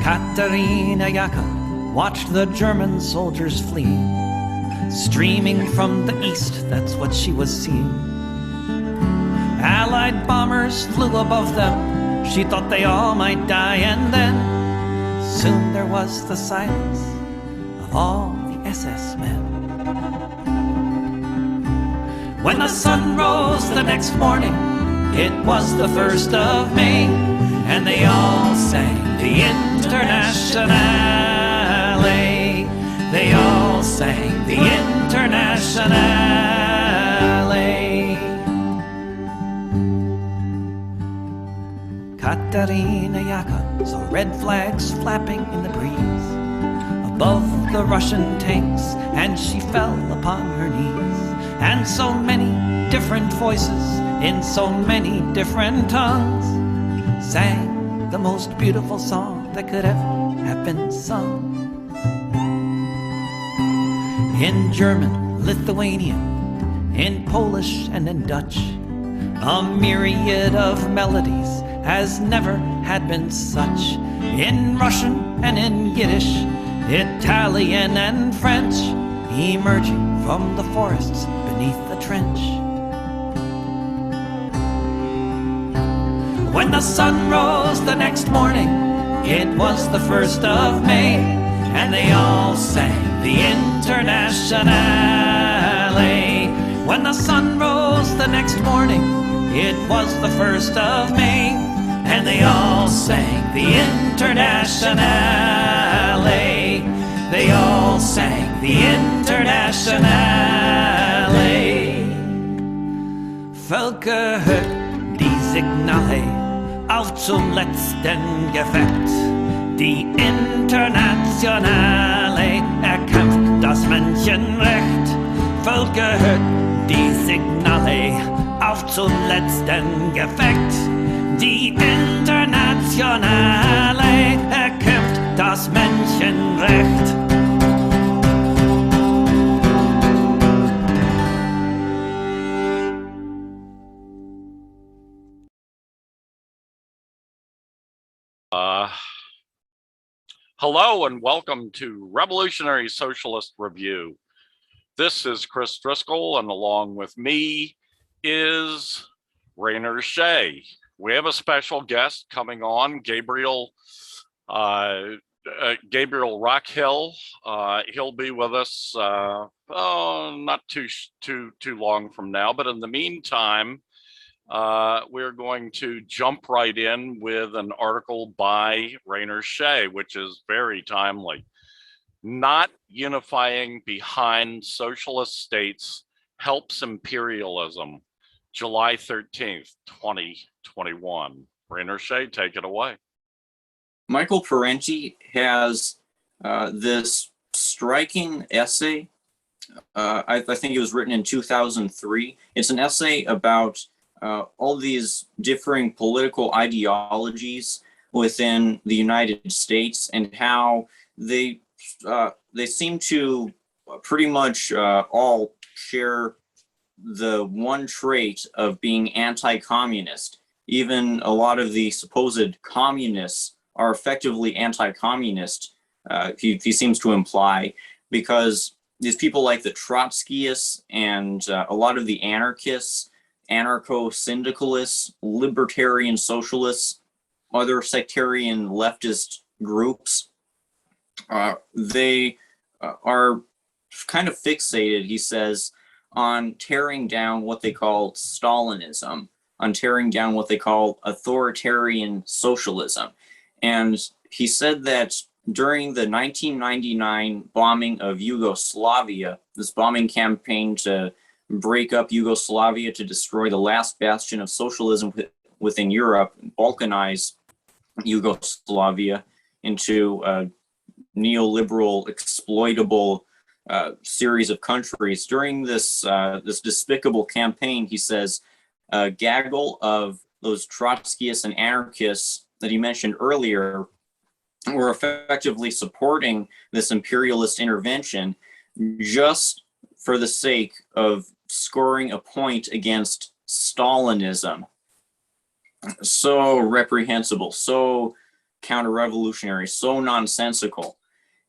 Katerina Yaka watched the German soldiers flee. Streaming from the east, that's what she was seeing. Allied bombers flew above them. She thought they all might die, and then soon there was the silence of all the SS men. When the sun rose the next morning, it was the 1st of May, and they all sang the Internationale. They all sang the Internationale. Katerina Yaka saw red flags flapping in the breeze above the Russian tanks, and she fell upon her knees. And so many different voices in so many different tongues sang the most beautiful song that could ever have been sung. In German, Lithuanian, in Polish and in Dutch, a myriad of melodies as never had been such. In Russian and in Yiddish, Italian and French, emerging from the forests beneath the trench. When the sun rose the next morning, it was the 1st of May, and they all sang the Internationale. When the sun rose the next morning, it was the 1st of May, and they all sang the Internationale. They all sang the Internationale. Völker hört die Signale auf zum letzten Gefecht. Die Internationale erkämpft das Menschenrecht. Völker hört die Signale auf zum letzten Gefecht. Die Internationale erkämpft das Menschenrecht. Hello and welcome to Revolutionary Socialist Review. This is Chris Driscoll, and along with me is Rainer Shea. We have a special guest coming on, Gabriel Rockhill. He'll be with us not too long from now, but in the meantime, we're going to jump right in with an article by Rainer Shea, which is very timely. Not unifying behind socialist states helps imperialism, July 13th, 2021. Rainer Shea, take it away. Michael Parenti has this striking essay. I think it was written in 2003. It's an essay about all these differing political ideologies within the United States and how they seem to pretty much all share the one trait of being anti-communist. Even a lot of the supposed communists are effectively anti-communist, he seems to imply, because these people like the Trotskyists and a lot of the anarchists, anarcho-syndicalists, libertarian socialists, other sectarian leftist groups, they are kind of fixated, he says, on tearing down what they call Stalinism, on tearing down what they call authoritarian socialism. And he said that during the 1999 bombing of Yugoslavia, this bombing campaign to break up Yugoslavia, to destroy the last bastion of socialism within Europe, balkanize Yugoslavia into a neoliberal, exploitable series of countries. During this this despicable campaign, he says, a gaggle of those Trotskyists and anarchists that he mentioned earlier were effectively supporting this imperialist intervention just for the sake of scoring a point against Stalinism. So reprehensible, so counter-revolutionary, so nonsensical.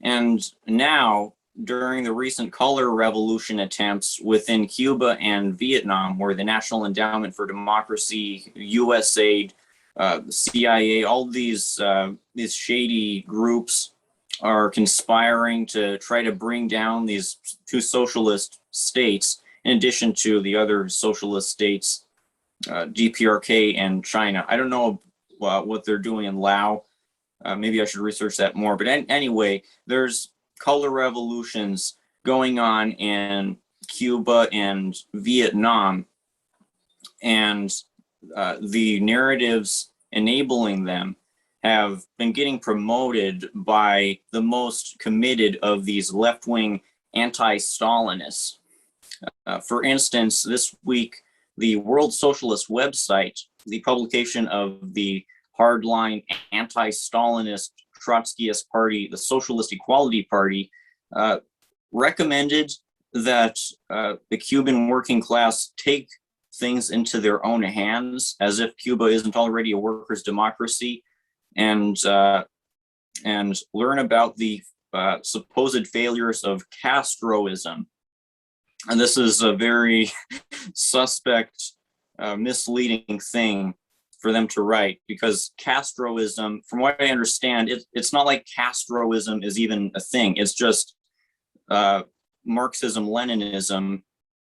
And now, during the recent color revolution attempts within Cuba and Vietnam, where the National Endowment for Democracy, USAID, CIA, all these shady groups are conspiring to try to bring down these two socialist states, in addition to the other socialist states, DPRK and China. I don't know what they're doing in Laos. Maybe I should research that more. But anyway, there's color revolutions going on in Cuba and Vietnam, and the narratives enabling them have been getting promoted by the most committed of these left-wing anti-Stalinists. For instance, this week, the World Socialist website, the publication of the hardline anti-Stalinist Trotskyist party, the Socialist Equality Party, recommended that the Cuban working class take things into their own hands, as if Cuba isn't already a workers' democracy, and learn about the supposed failures of Castroism. And this is a very suspect, misleading thing for them to write, because Castroism, from what I understand, it's not like Castroism is even a thing. It's just Marxism-Leninism,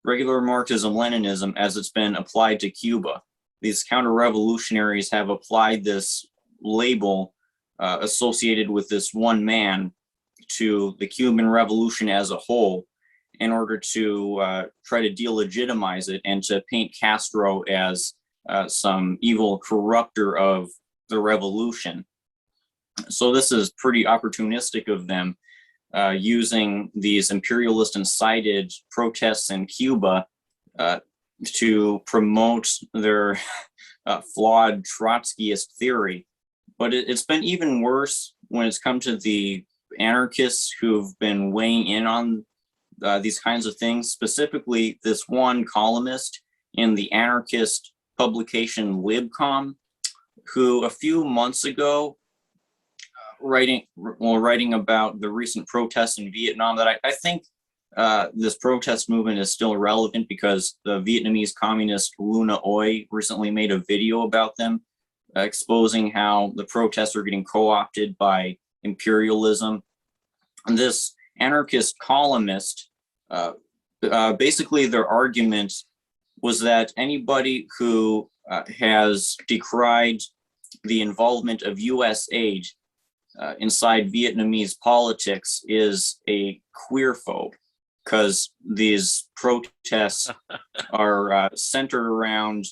regular Marxism-Leninism as it's been applied to Cuba. These counter-revolutionaries have applied this label associated with this one man to the Cuban Revolution as a whole, in order to try to delegitimize it and to paint Castro as some evil corrupter of the revolution. So this is pretty opportunistic of them, using these imperialist incited protests in Cuba to promote their flawed Trotskyist theory. But it's been even worse when it's come to the anarchists who've been weighing in on these kinds of things, specifically this one columnist in the anarchist publication Libcom, who a few months ago, writing about the recent protests in Vietnam, that I think this protest movement is still relevant because the Vietnamese communist Luna Oi recently made a video about them, exposing how the protests are getting co-opted by imperialism. And this anarchist columnist, basically their argument was that anybody who has decried the involvement of US aid inside Vietnamese politics is a queerphobe, because these protests are centered around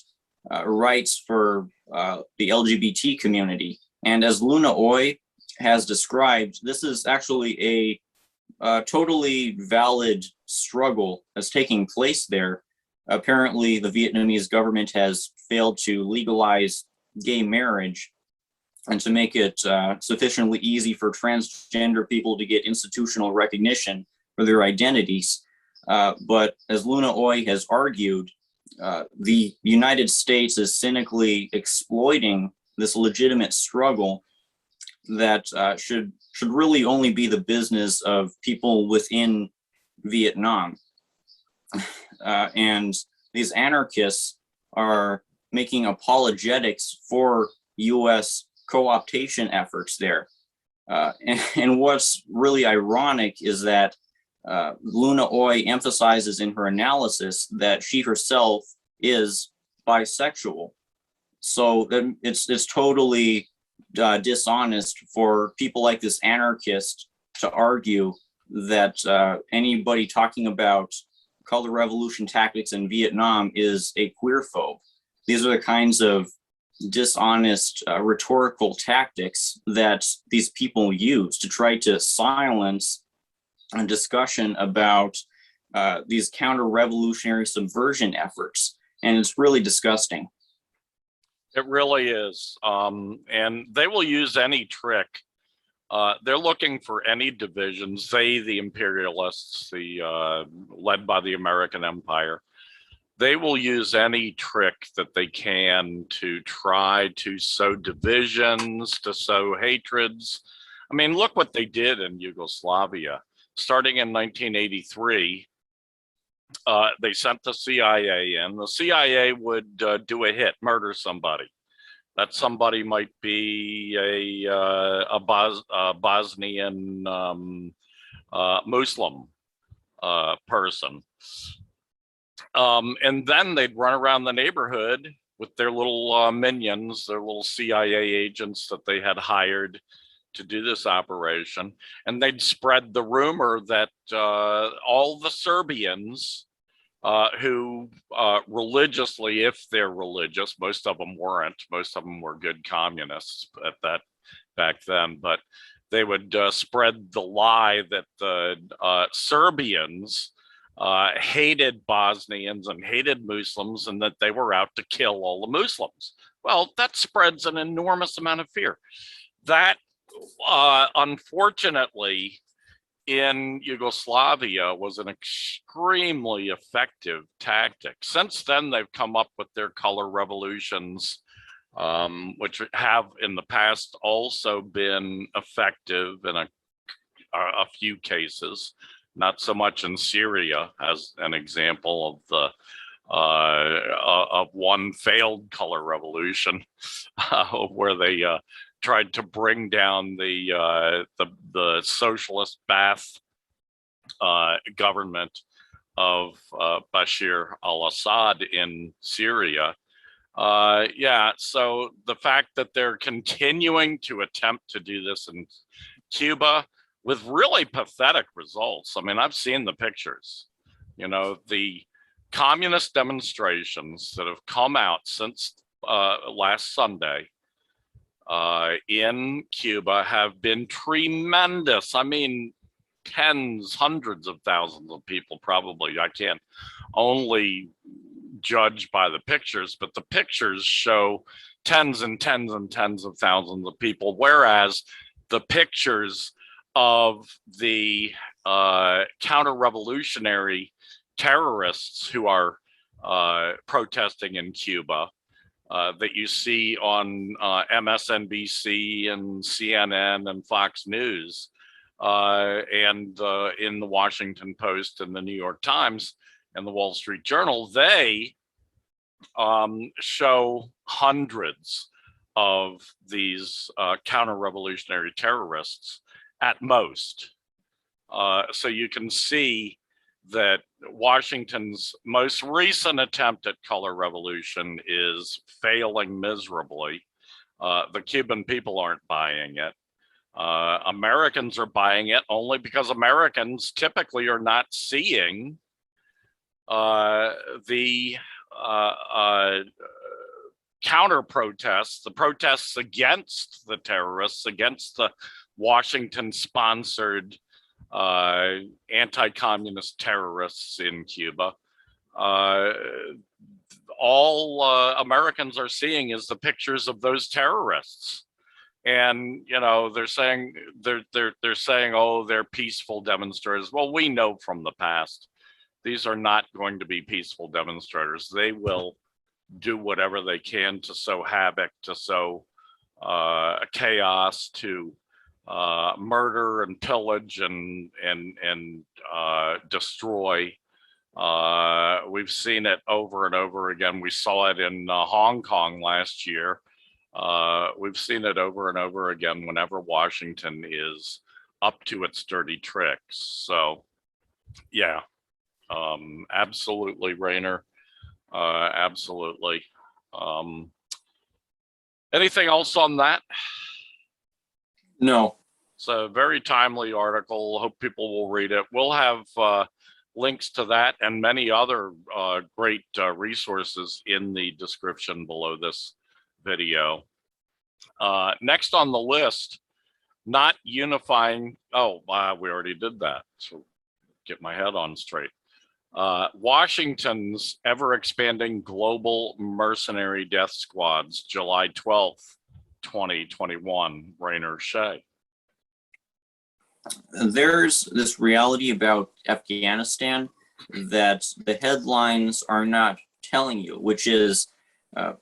rights for the LGBT community. And as Luna Oi has described, this is actually a totally valid struggle that's taking place there. Apparently, the Vietnamese government has failed to legalize gay marriage and to make it sufficiently easy for transgender people to get institutional recognition for their identities. But as Luna Oi has argued, the United States is cynically exploiting this legitimate struggle that should really only be the business of people within Vietnam. And these anarchists are making apologetics for US co-optation efforts there. And what's really ironic is that Luna Oi emphasizes in her analysis that she herself is bisexual. So it's totally dishonest for people like this anarchist to argue that anybody talking about color revolution tactics in Vietnam is a queerphobe. These are the kinds of dishonest rhetorical tactics that these people use to try to silence a discussion about these counter-revolutionary subversion efforts. And it's really disgusting. It really is. And they will use any trick. They're looking for any divisions. They, the imperialists, led by the American empire, they will use any trick that they can to try to sow divisions, to sow hatreds. I mean, look what they did in Yugoslavia. Starting in 1983, they sent the CIA in. The CIA would do a hit, murder somebody. That somebody might be a Bosnian Muslim person. And then they'd run around the neighborhood with their little minions, their little CIA agents that they had hired to do this operation. And they'd spread the rumor that all the Serbians who religiously, if they're religious, most of them weren't, most of them were good communists at that back then, but they would spread the lie that the Serbians hated Bosnians and hated Muslims and that they were out to kill all the Muslims. Well, that spreads an enormous amount of fear. That, unfortunately, in Yugoslavia was an extremely effective tactic. Since then, they've come up with their color revolutions, which have in the past also been effective in a few cases, not so much in Syria as an example of one failed color revolution where they tried to bring down the socialist Ba'ath government of Bashir al-Assad in Syria. Yeah, so the fact that they're continuing to attempt to do this in Cuba with really pathetic results. I mean, I've seen the pictures, you know, the communist demonstrations that have come out since last Sunday in Cuba have been tremendous. I mean, tens, hundreds of thousands of people probably. I can't only judge by the pictures, but the pictures show tens and tens and tens of thousands of people, whereas the pictures of the counter-revolutionary terrorists who are protesting in Cuba that you see on MSNBC and CNN and Fox News and in the Washington Post and the New York Times and the Wall Street Journal, they show hundreds of these counter-revolutionary terrorists at most. So you can see that Washington's most recent attempt at color revolution is failing miserably. The Cuban people aren't buying it. Americans are buying it only because Americans typically are not seeing the counter protests, the protests against the terrorists, against the Washington sponsored anti-communist terrorists in Cuba. All Americans are seeing is the pictures of those terrorists. And, you know, they're saying, oh, they're peaceful demonstrators. Well, we know from the past, these are not going to be peaceful demonstrators. They will do whatever they can to sow havoc, to sow chaos, to murder and pillage and destroy. We've seen it over and over again. We saw it in Hong Kong last year. We've seen it over and over again whenever Washington is up to its dirty tricks. So, yeah, absolutely, Rainer. Absolutely. Anything else on that? No. It's a very timely article. Hope people will read it. We'll have links to that and many other great resources in the description below this video. Next on the list, not unifying. Oh, we already did that. So get my head on straight. Washington's ever-expanding global mercenary death squads, July 12th, 2021, Rainer Shea. There's this reality about Afghanistan that the headlines are not telling you, which is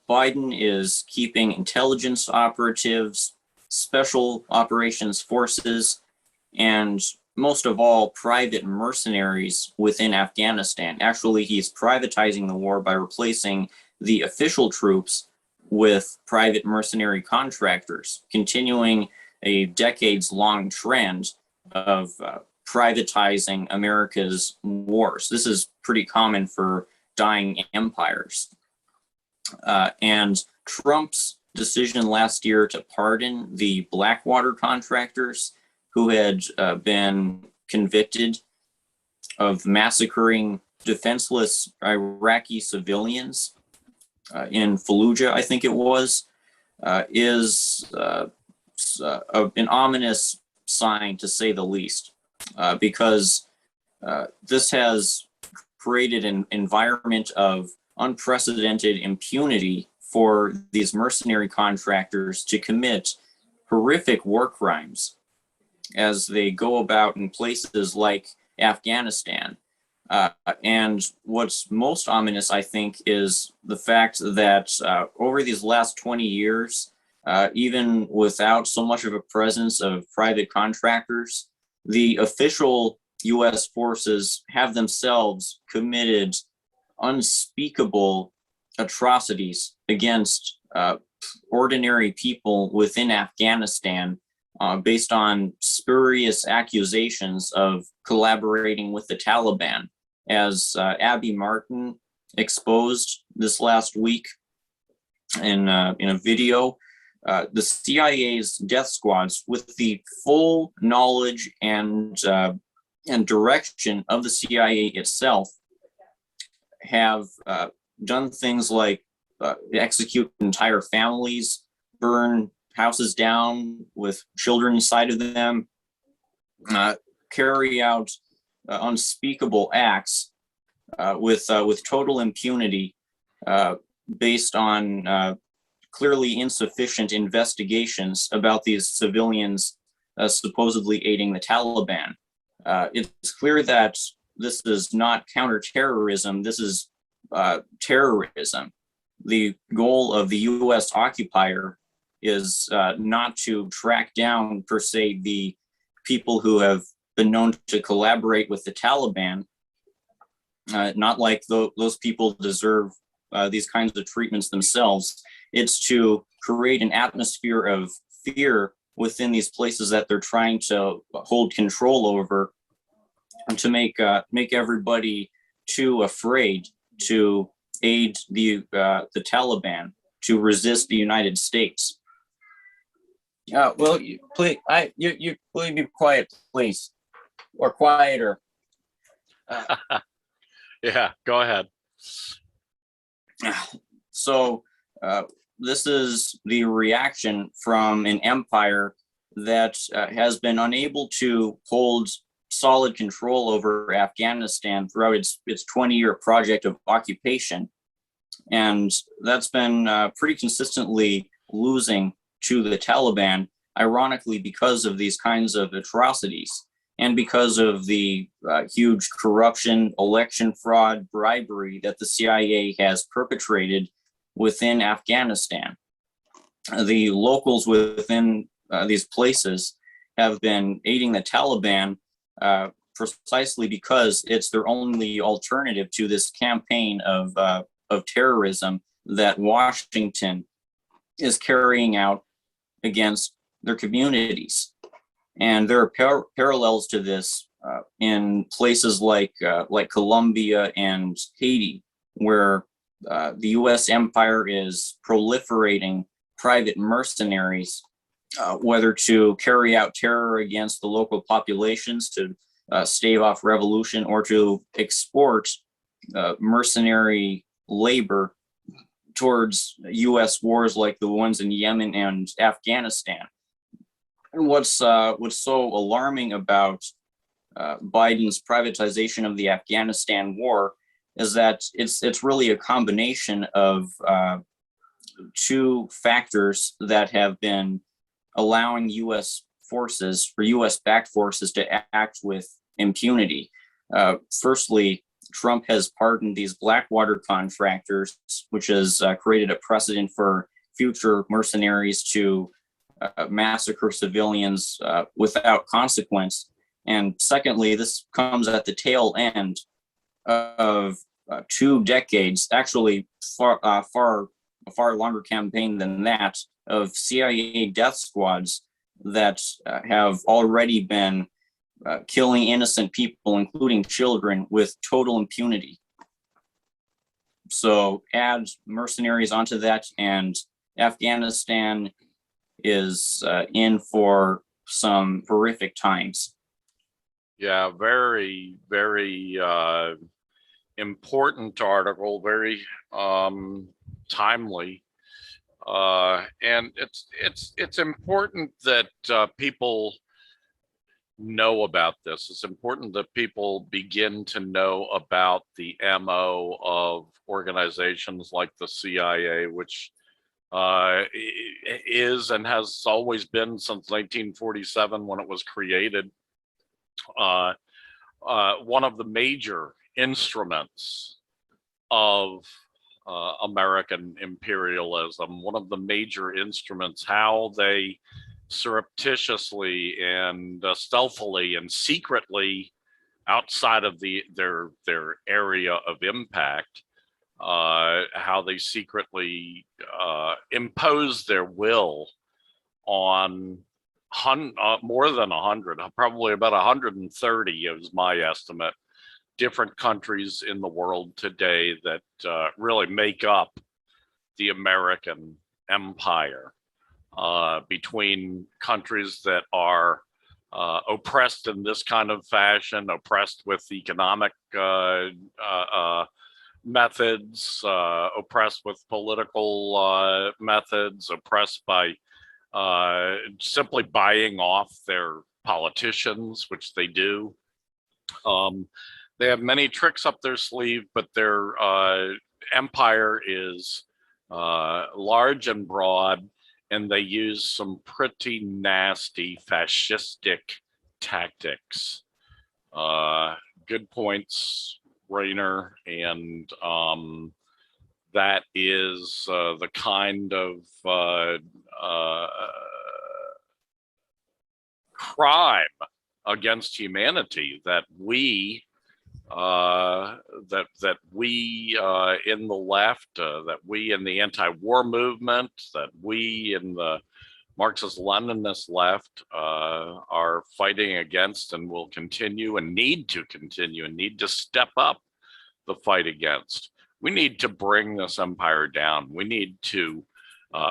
Biden is keeping intelligence operatives, special operations forces, and most of all, private mercenaries within Afghanistan. Actually, he's privatizing the war by replacing the official troops with private mercenary contractors, continuing a decades-long trend of privatizing America's wars. This is pretty common for dying empires. And Trump's decision last year to pardon the Blackwater contractors who had been convicted of massacring defenseless Iraqi civilians in Fallujah, I think it was, is an ominous sign, to say the least, because this has created an environment of unprecedented impunity for these mercenary contractors to commit horrific war crimes as they go about in places like Afghanistan. And what's most ominous, I think, is the fact that over these last 20 years, even without so much of a presence of private contractors, the official US forces have themselves committed unspeakable atrocities against ordinary people within Afghanistan based on spurious accusations of collaborating with the Taliban. As Abby Martin exposed this last week in a video, the CIA's death squads, with the full knowledge and direction of the CIA itself, have done things like execute entire families, burn houses down with children inside of them, carry out unspeakable acts with total impunity based on clearly insufficient investigations about these civilians supposedly aiding the Taliban. It's clear that this is not counterterrorism, this is terrorism. The goal of the US occupier is not to track down, per se, the people who have been known to collaborate with the Taliban. Not like those people deserve these kinds of treatments themselves. It's to create an atmosphere of fear within these places that they're trying to hold control over, and to make everybody too afraid to aid the Taliban, to resist the United States. Well, please, you please be quiet, please, or quieter. Yeah, go ahead. So this is the reaction from an empire that has been unable to hold solid control over Afghanistan throughout its 20-year project of occupation. And that's been pretty consistently losing to the Taliban, ironically, because of these kinds of atrocities and because of the huge corruption, election fraud, bribery that the CIA has perpetrated within Afghanistan. The locals within these places have been aiding the Taliban precisely because it's their only alternative to this campaign of terrorism that Washington is carrying out against their communities. And there are parallels to this in places like Colombia and Haiti, where the U.S. empire is proliferating private mercenaries, whether to carry out terror against the local populations to stave off revolution, or to export mercenary labor towards U.S. wars like the ones in Yemen and Afghanistan. And what's so alarming about Biden's privatization of the Afghanistan war is that it's really a combination of two factors that have been allowing U.S. forces, or U.S. backed forces, to act with impunity. Firstly, Trump has pardoned these Blackwater contractors, which has created a precedent for future mercenaries to massacre civilians without consequence. And secondly, this comes at the tail end of 2 decades, actually a far longer campaign than that, of CIA death squads that have already been killing innocent people, including children, with total impunity. So add mercenaries onto that, and Afghanistan is in for some horrific times. Yeah, very, very important article, very timely. And it's important that people know about this. It's important that people begin to know about the MO of organizations like the CIA, which is and has always been since 1947 when it was created, one of the major instruments of American imperialism, one of the major instruments, how they surreptitiously and stealthily and secretly outside of their area of impact, how they secretly impose their will on more than 100, probably about 130 is my estimate, different countries in the world today that really make up the American empire, between countries that are oppressed in this kind of fashion, oppressed with economic methods, oppressed with political methods, oppressed by simply buying off their politicians, which they do. They have many tricks up their sleeve, but their empire is large and broad, and they use some pretty nasty fascistic tactics. Good points, Rainer, and that is the kind of crime against humanity that we that we in the left, that we in the anti-war movement, that we in the Marxist-Leninist left are fighting against, and will continue and need to continue and need to step up the fight against. We need to bring this empire down. We need to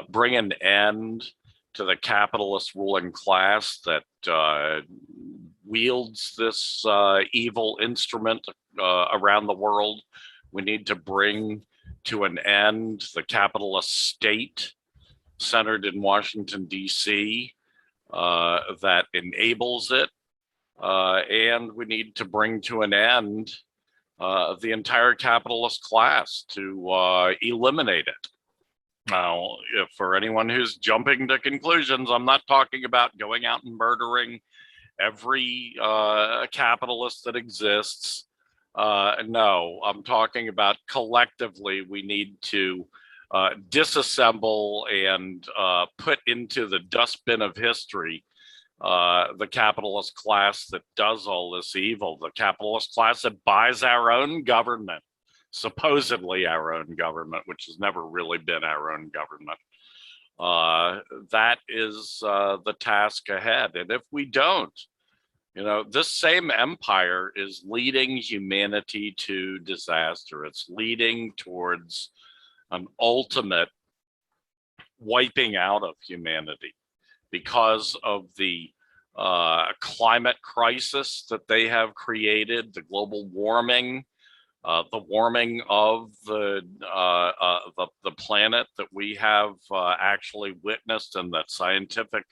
bring an end to the capitalist ruling class that wields this evil instrument around the world. We need to bring to an end the capitalist state centered in Washington, D.C., that enables it. And we need to bring to an end the entire capitalist class, to eliminate it. Now, if for anyone who's jumping to conclusions, I'm not talking about going out and murdering every capitalist that exists. No, I'm talking about collectively we need to disassemble and put into the dustbin of history the capitalist class that does all this evil, the capitalist class that buys our own government, supposedly our own government, which has never really been our own government. That is the task ahead. And if we don't, this same empire is leading humanity to disaster. It's leading towards an ultimate wiping out of humanity because of the climate crisis that they have created, the global warming, the warming of the planet that we have actually witnessed, and that scientific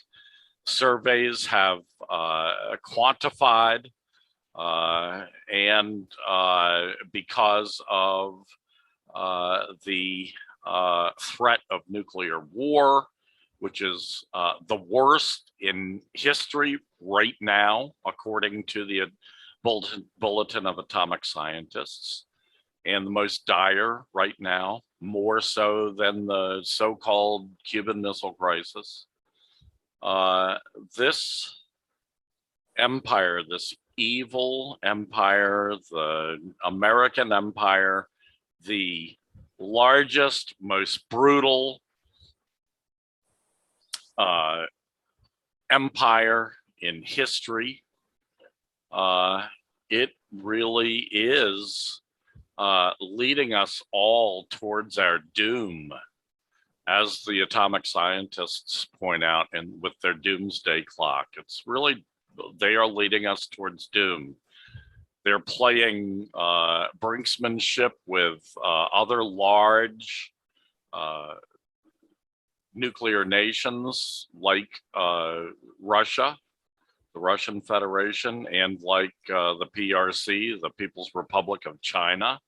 surveys have quantified, and because of the threat of nuclear war, which is the worst in history right now, according to Bulletin of Atomic Scientists, and the most dire right now, more so than the so-called Cuban Missile Crisis. This empire, this evil empire, the American empire, the largest, most brutal empire in history, it really is leading us all towards our doom, as the atomic scientists point out, and with their doomsday clock. It's really, they are leading us towards doom. They're playing brinksmanship with other large nuclear nations like Russia, the Russian Federation, and like the PRC, the People's Republic of China,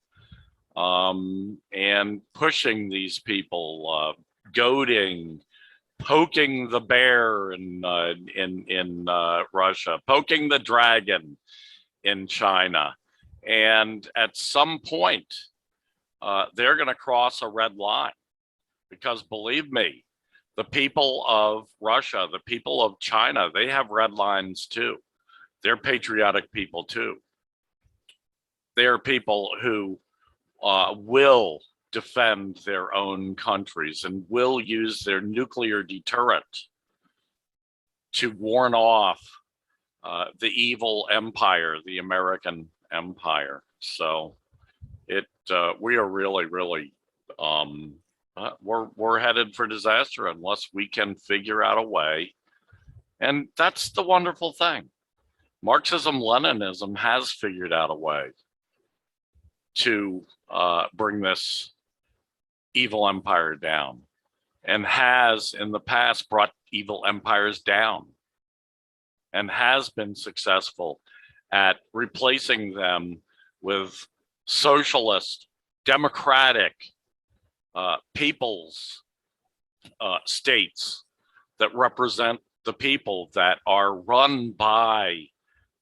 and pushing these people, goading, poking the bear in Russia, poking the dragon in China. And at some point, they're going to cross a red line, because believe me, the people of Russia, the people of China, they have red lines too. They're patriotic people too. They're people who will defend their own countries and will use their nuclear deterrent to warn off the evil empire, the American empire. So we are really, really, we're headed for disaster unless we can figure out a way. And that's the wonderful thing. Marxism-Leninism has figured out a way to bring this evil empire down, and has in the past brought evil empires down, and has been successful at replacing them with socialist, democratic people's states that represent the people, that are run by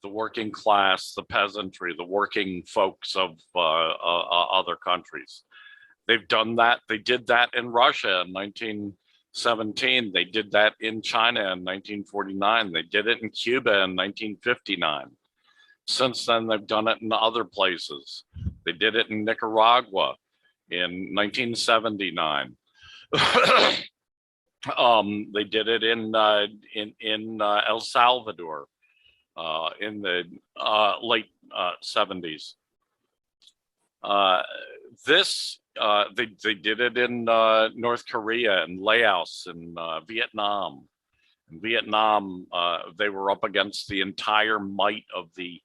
the working class, the peasantry, the working folks of other countries. They've done that. They did that in Russia in 1917. They did that in China in 1949. They did it in Cuba in 1959. Since then, they've done it in other places. They did it in Nicaragua in 1979. They did it in El Salvador in the late 70s. They did it in North Korea and Laos and Vietnam. In Vietnam, they were up against the entire might of the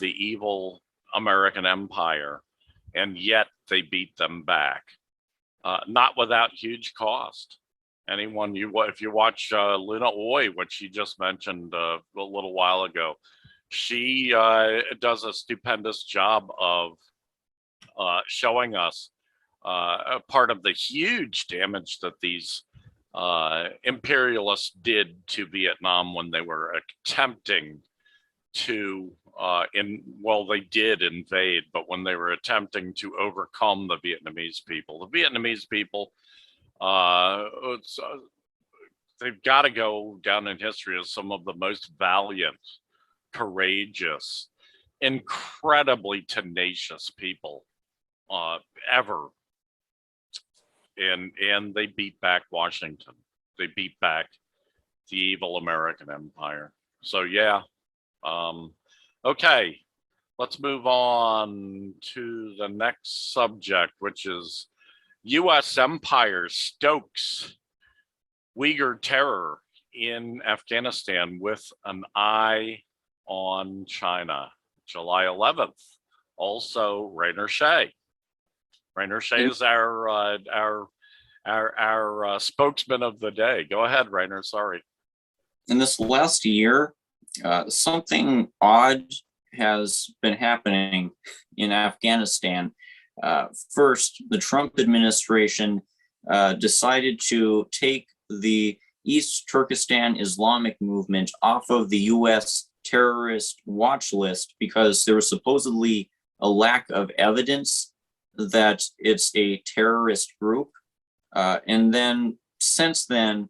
evil American empire, and yet they beat them back, not without huge cost. If you watch Luna Oy, what she just mentioned a little while ago, she does a stupendous job of showing us a part of the huge damage that these imperialists did to Vietnam when they were attempting to they did invade, but when they were attempting to overcome the Vietnamese people. The Vietnamese people, they've got to go down in history as some of the most valiant, courageous, incredibly tenacious people ever. And they beat back Washington. They beat back the evil American empire. So yeah. Okay, let's move on to the next subject, which is US empire stokes Uyghur terror in Afghanistan with an eye on China. July 11th. Also, Rainer Shea. Rainer Shea is our spokesman of the day. Go ahead, Rainer. Sorry. In this last year, something odd has been happening in Afghanistan. First, the Trump administration decided to take the East Turkestan Islamic movement off of the U.S. terrorist watch list because there was supposedly a lack of evidence that it's a terrorist group. And then since then,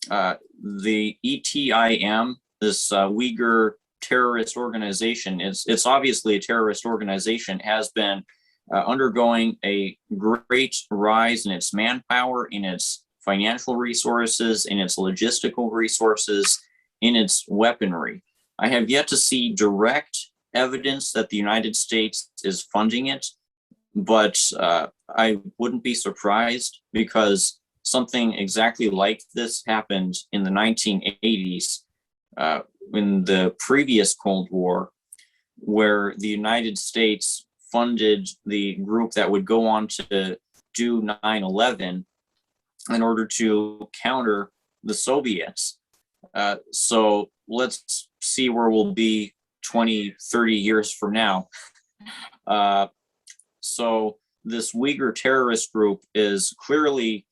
the ETIM, this Uyghur terrorist organization, it's obviously a terrorist organization, has been undergoing a great rise in its manpower, in its financial resources, in its logistical resources, in its weaponry. I have yet to see direct evidence that the United States is funding it, but I wouldn't be surprised because something exactly like this happened in the 1980s in the previous Cold War, where the United States funded the group that would go on to do 9/11 in order to counter the Soviets. So let's see where we'll be 20, 30 years from now. So this Uyghur terrorist group is clearly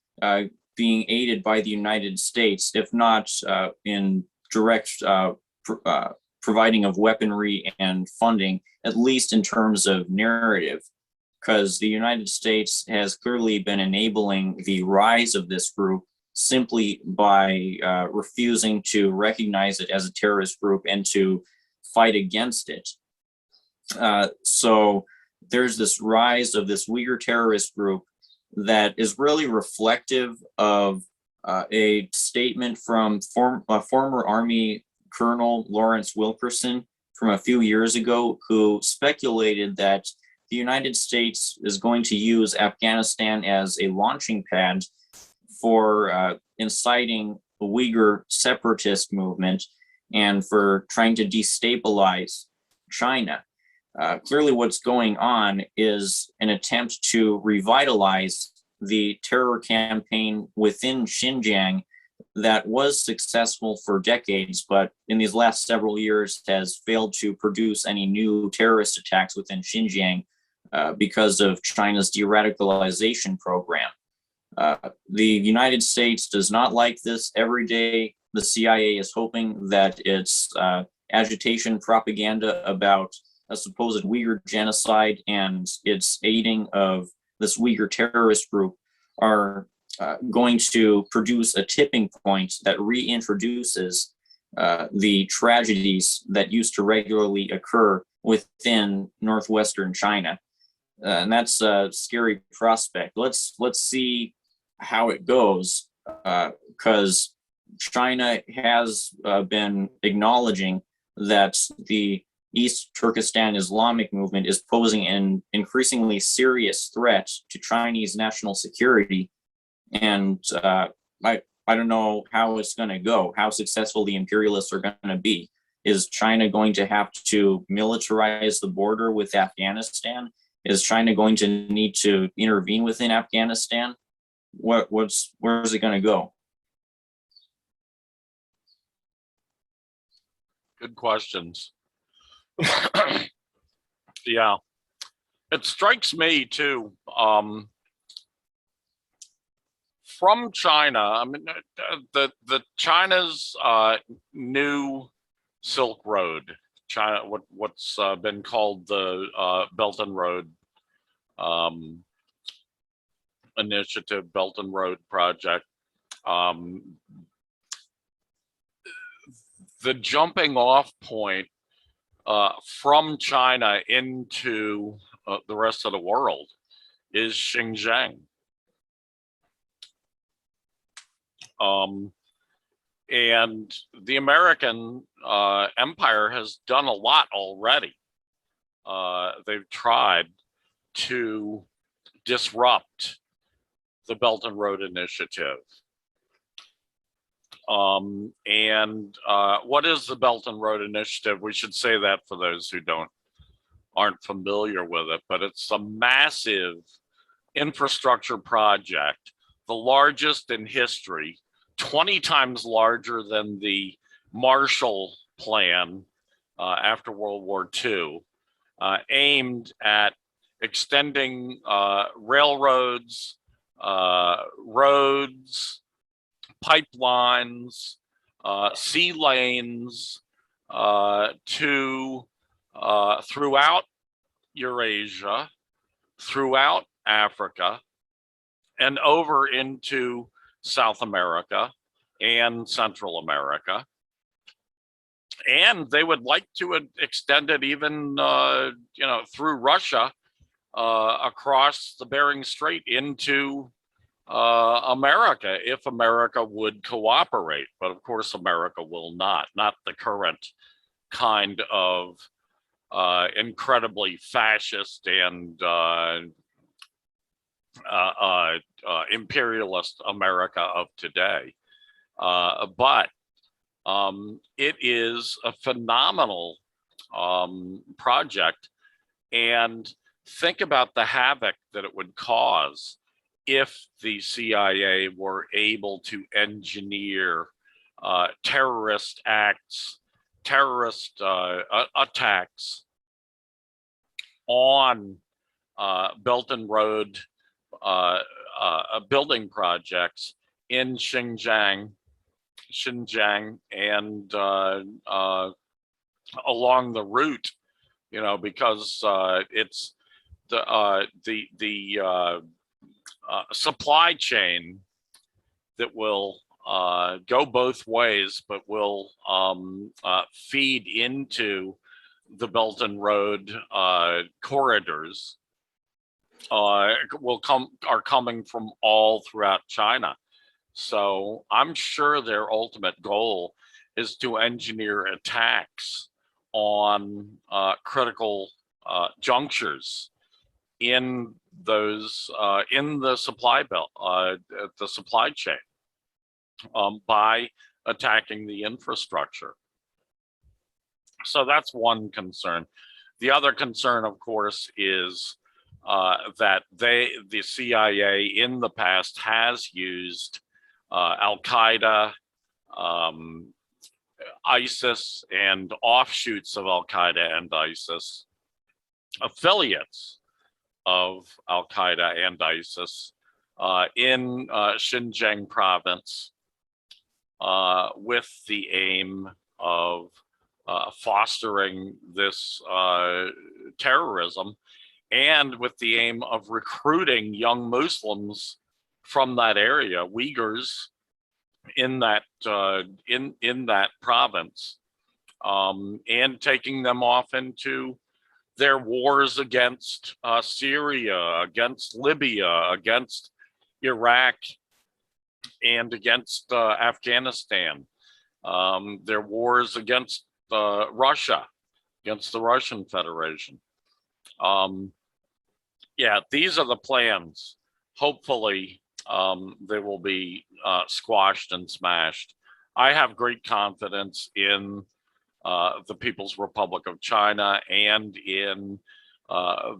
being aided by the United States, if not in direct providing of weaponry and funding, at least in terms of narrative, because the United States has clearly been enabling the rise of this group simply by refusing to recognize it as a terrorist group and to fight against it. So there's this rise of this Uyghur terrorist group that is really reflective of a statement from former Army Colonel Lawrence Wilkerson from a few years ago, who speculated that the United States is going to use Afghanistan as a launching pad for inciting the Uyghur separatist movement and for trying to destabilize China. Clearly what's going on is an attempt to revitalize the terror campaign within Xinjiang that was successful for decades, but in these last several years has failed to produce any new terrorist attacks within Xinjiang because of China's de-radicalization program. The United States does not like this. Every day, the CIA is hoping that its agitation propaganda about a supposed Uyghur genocide and its aiding of this Uyghur terrorist group are going to produce a tipping point that reintroduces the tragedies that used to regularly occur within northwestern China. And that's a scary prospect. Let's see how it goes, because China has been acknowledging that the East Turkestan Islamic movement is posing an increasingly serious threat to Chinese national security. And I don't know how it's going to go, how successful the imperialists are going to be. Is China going to have to militarize the border with Afghanistan? Is China going to need to intervene within Afghanistan? Where is it going to go? Good questions. Yeah, it strikes me too. From China, I mean, the China's new Silk Road, China, what's been called the Belt and Road Initiative, Belt and Road Project. The jumping off point from China into the rest of the world is Xinjiang. And the American empire has done a lot already. They've tried to disrupt the Belt and Road Initiative. What is the Belt and Road Initiative? We should say that for those who aren't familiar with it, but it's a massive infrastructure project, the largest in history, 20 times larger than the Marshall Plan after World War II, aimed at extending railroads, roads, pipelines, sea lanes, to throughout Eurasia, throughout Africa, and over into South America and Central America. And they would like to extend it even, through Russia, across the Bering Strait into America, if America would cooperate. But of course, America will not the current kind of incredibly fascist and imperialist America of today. But it is a phenomenal project. And think about the havoc that it would cause if the CIA were able to engineer terrorist acts, terrorist attacks on Belt and Road building projects in Xinjiang, and along the route, because it's the supply chain that will go both ways, but will feed into the Belt and Road corridors. Are coming from all throughout China. So I'm sure their ultimate goal is to engineer attacks on critical junctures in those in the supply belt, the supply chain, by attacking the infrastructure. So that's one concern. The other concern, of course, is that the CIA in the past has used Al-Qaeda, ISIS, and offshoots of Al-Qaeda and ISIS, affiliates of Al-Qaeda and ISIS in Xinjiang province, with the aim of fostering this terrorism, and with the aim of recruiting young Muslims from that area, Uyghurs in that in that province, and taking them off into their wars against Syria, against Libya, against Iraq, and against Afghanistan, their wars against Russia, against the Russian Federation. Yeah, these are the plans. Hopefully, they will be squashed and smashed. I have great confidence in the People's Republic of China and in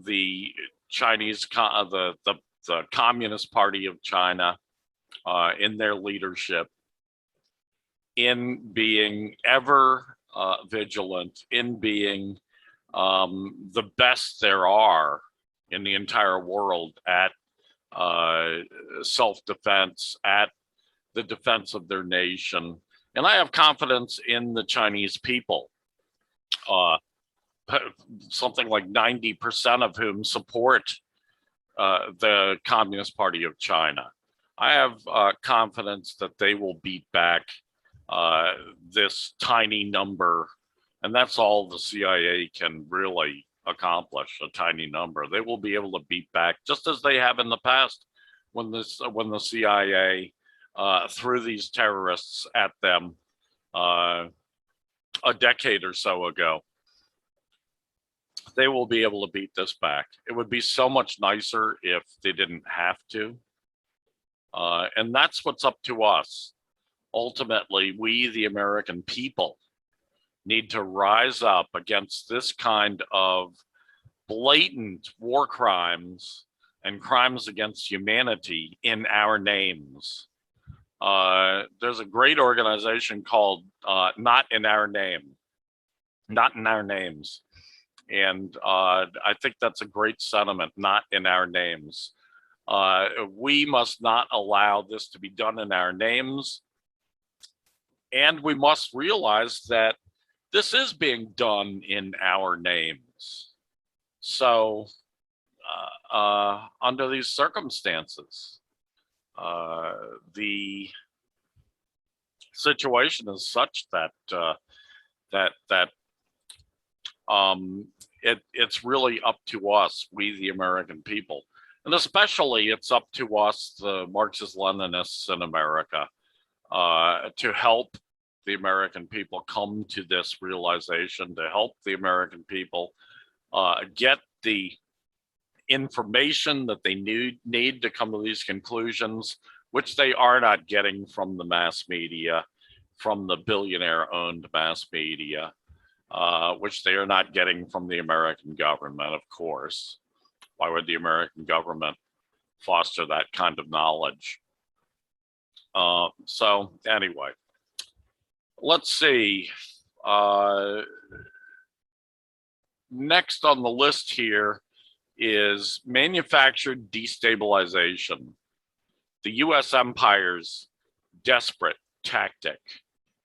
the Chinese, the Communist Party of China, in their leadership, in being ever vigilant, in being the best there are in the entire world at self-defense, at the defense of their nation. And I have confidence in the Chinese people, something like 90% of whom support the Communist Party of China. I have confidence that they will beat back this tiny number, and that's all the CIA can really accomplish, a tiny number. They will be able to beat back, just as they have in the past, when the CIA threw these terrorists at them a decade or so ago. They will be able to beat this back. It would be so much nicer if they didn't have to. And that's what's up to us. Ultimately, we, the American people, need to rise up against this kind of blatant war crimes and crimes against humanity in our names. There's a great organization called Not in Our Name, Not in Our Names. And I think that's a great sentiment, not in our names. We must not allow this to be done in our names. And we must realize that this is being done in our names. So under these circumstances, the situation is such that it's really up to us, we the American people, and especially it's up to us, the Marxist-Leninists in America, to help the American people come to this realization, to help the American people get the information that they need to come to these conclusions, which they are not getting from the mass media, from the billionaire-owned mass media, which they are not getting from the American government, of course. Why would the American government foster that kind of knowledge? So anyway, let's see. Next on the list here is manufactured destabilization. The US empire's desperate tactic,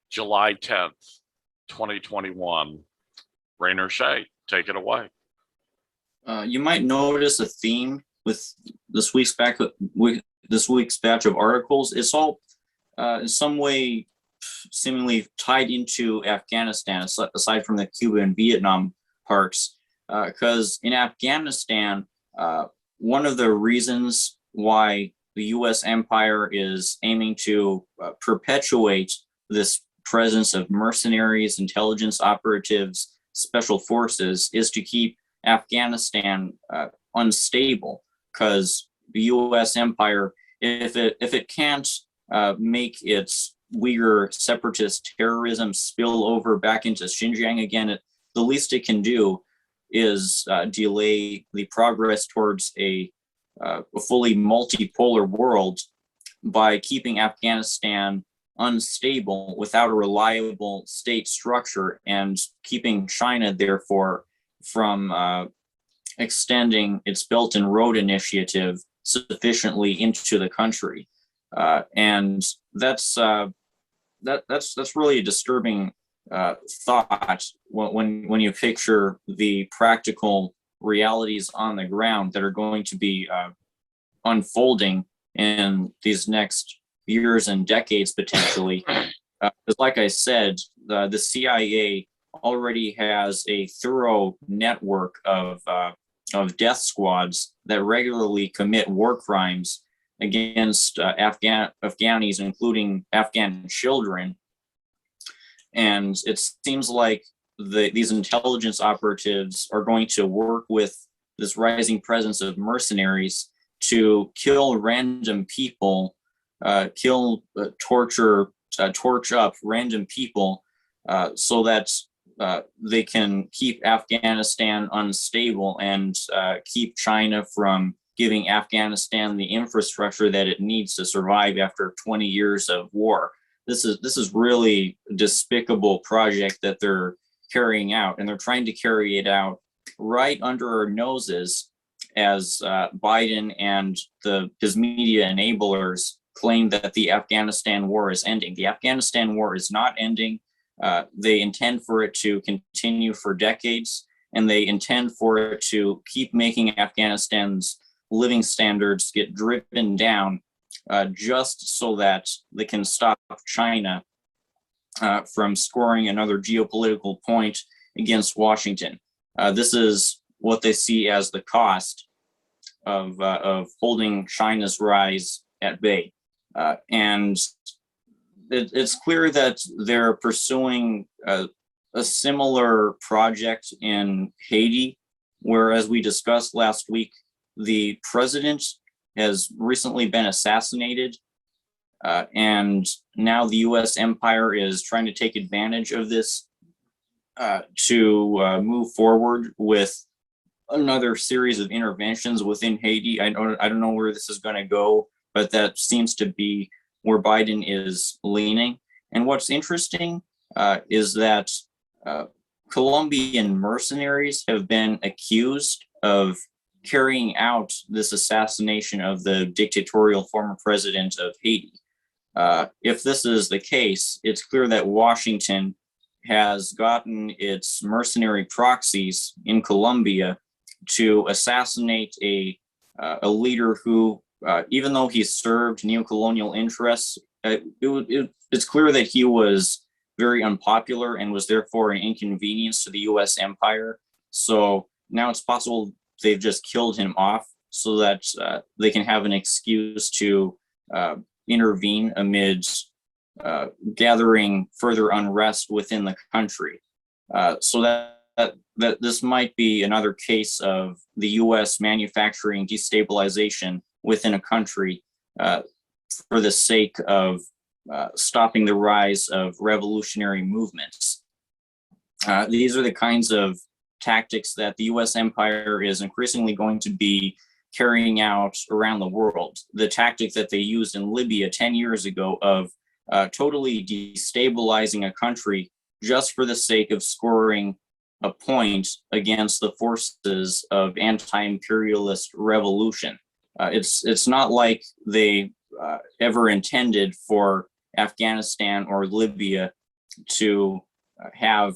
July 10th, 2021. Rainer Shea, take it away. You might notice a theme with this week's batch of articles. It's all in some way seemingly tied into Afghanistan, aside from the Cuba and Vietnam parts. Because in Afghanistan, one of the reasons why the US empire is aiming to perpetuate this presence of mercenaries, intelligence operatives, special forces is to keep Afghanistan unstable, because the US empire, if it can't make its Uyghur separatist terrorism spill over back into Xinjiang again, the least it can do is delay the progress towards a fully multipolar world by keeping Afghanistan unstable without a reliable state structure, and keeping China, therefore, from extending its Belt and Road Initiative sufficiently into the country. And that's really a disturbing thought when you picture the practical realities on the ground that are going to be unfolding in these next years and decades potentially. Because like I said, the CIA already has a thorough network of death squads that regularly commit war crimes against Afghanis, including Afghan children. And it seems like these intelligence operatives are going to work with this rising presence of mercenaries to kill random people, torch up random people, so that they can keep Afghanistan unstable and keep China from giving Afghanistan the infrastructure that it needs to survive after 20 years of war. This is really a despicable project that they're carrying out, and they're trying to carry it out right under our noses as Biden and his media enablers claim that the Afghanistan war is ending. The Afghanistan war is not ending. They intend for it to continue for decades, and they intend for it to keep making Afghanistan's living standards get driven down, just so that they can stop China from scoring another geopolitical point against Washington. This is what they see as the cost of holding China's rise at bay. And it's clear that they're pursuing a similar project in Haiti, where, as we discussed last week, the president has recently been assassinated, and now the US empire is trying to take advantage of this to move forward with another series of interventions within Haiti. I don't know where this is going to go, but that seems to be where Biden is leaning. And what's interesting is that Colombian mercenaries have been accused of carrying out this assassination of the dictatorial former president of Haiti. If this is the case, it's clear that Washington has gotten its mercenary proxies in Colombia to assassinate a leader who, even though he served neocolonial interests, it's clear that he was very unpopular and was therefore an inconvenience to the U.S. empire. So now it's possible they've just killed him off so that they can have an excuse to intervene amidst gathering further unrest within the country. So that this might be another case of the U.S. manufacturing destabilization within a country for the sake of stopping the rise of revolutionary movements. These are the kinds of tactics that the U.S. empire is increasingly going to be carrying out around the world. The tactic that they used in Libya 10 years ago of totally destabilizing a country just for the sake of scoring a point against the forces of anti-imperialist revolution. It's not like they ever intended for Afghanistan or Libya to have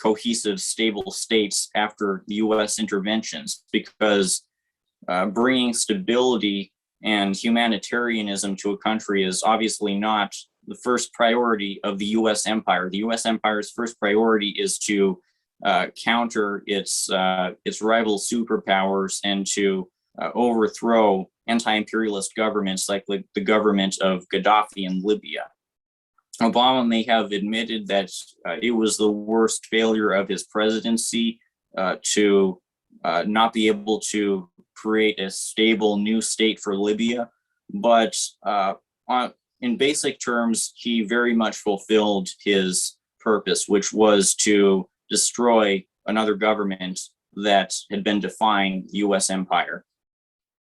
cohesive, stable states after the U.S. interventions, because bringing stability and humanitarianism to a country is obviously not the first priority of the U.S. empire. The U.S. empire's first priority is to counter its rival superpowers and to overthrow anti-imperialist governments like the government of Gaddafi in Libya. Obama may have admitted that it was the worst failure of his presidency to not be able to create a stable new state for Libya, but in basic terms, he very much fulfilled his purpose, which was to destroy another government that had been defying the U.S. empire.